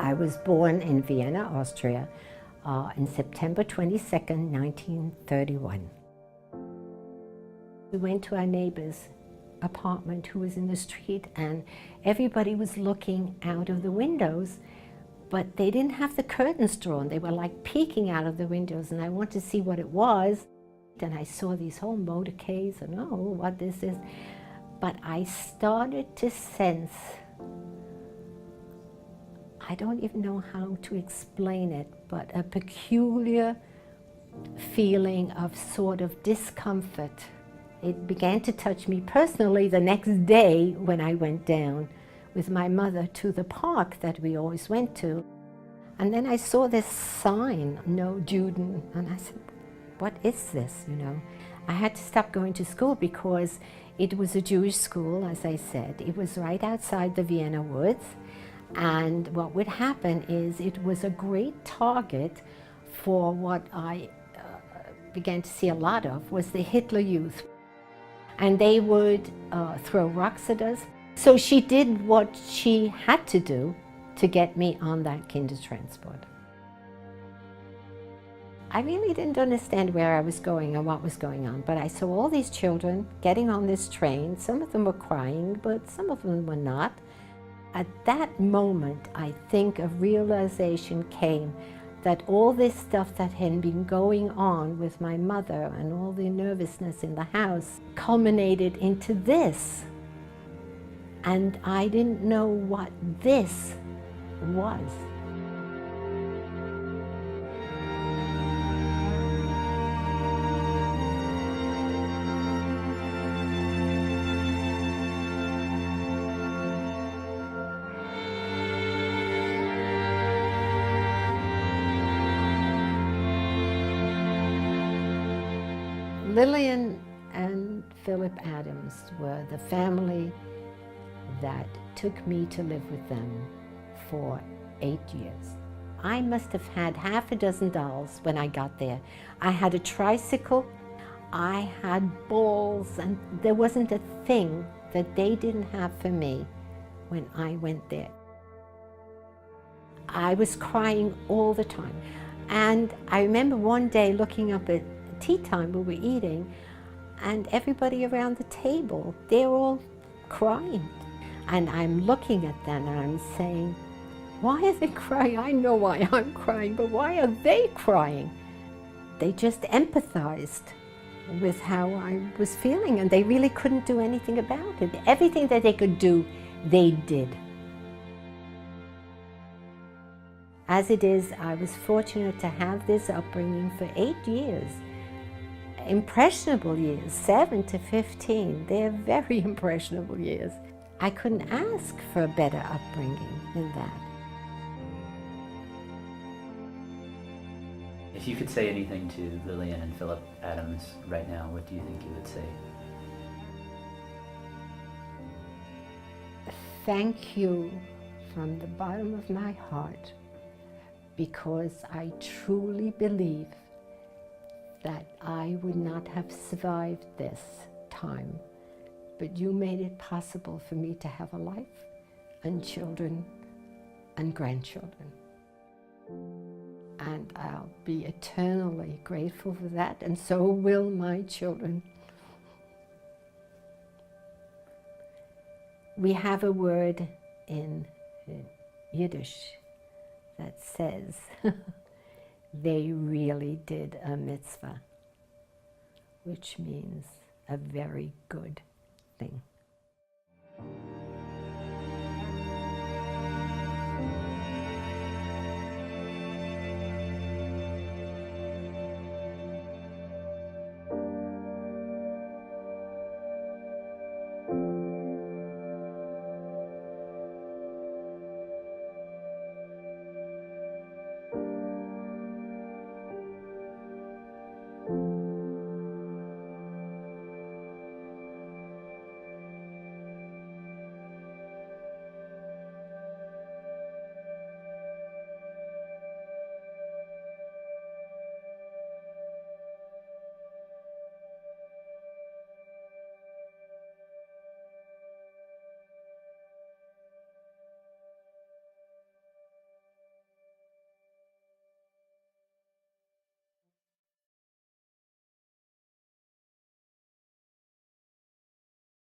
I was born in Vienna, Austria, on September 22nd, 1931. We went to our neighbor's apartment who was in the street, and everybody was looking out of the windows, but they didn't have the curtains drawn. They were like peeking out of the windows, and I wanted to see what it was. And I saw these whole motorcades and, oh, what this is. But I started to sense, I don't even know how to explain it, but a peculiar feeling of sort of discomfort. It began to touch me personally the next day when I went down with my mother to the park that we always went to. And then I saw this sign, no Juden, and I said, what is this, you know? I had to stop going to school because it was a Jewish school, as I said. It was right outside the Vienna woods. And what would happen is it was a great target for what I began to see a lot of, was the Hitler Youth. And they would throw rocks at us. So she did what she had to do to get me on that Kindertransport. I really didn't understand where I was going and what was going on, but I saw all these children getting on this train. Some of them were crying, but some of them were not. At that moment, I think a realization came that all this stuff that had been going on with my mother and all the nervousness in the house culminated into this. And I didn't know what this was. Lilian and Philip Adams were the family that took me to live with them for 8 years. I must have had half a dozen dolls when I got there. I had a tricycle, I had balls, and there wasn't a thing that they didn't have for me when I went there. I was crying all the time. And I remember one day looking up at tea time, we were eating, and everybody around the table, they're all crying. And I'm looking at them and I'm saying, why are they crying? I know why I'm crying, but why are they crying? They just empathized with how I was feeling, and they really couldn't do anything about it. Everything that they could do, they did. As it is, I was fortunate to have this upbringing for 8 years. Impressionable years, 7 to 15, they're very impressionable years. I couldn't ask for a better upbringing than that. If you could say anything to Lilian and Philip Adams right now, what do you think you would say? Thank you from the bottom of my heart, because I truly believe that I would not have survived this time, but you made it possible for me to have a life and children and grandchildren. And I'll be eternally grateful for that, and so will my children. We have a word in Yiddish that says, they really did a mitzvah, which means a very good thing.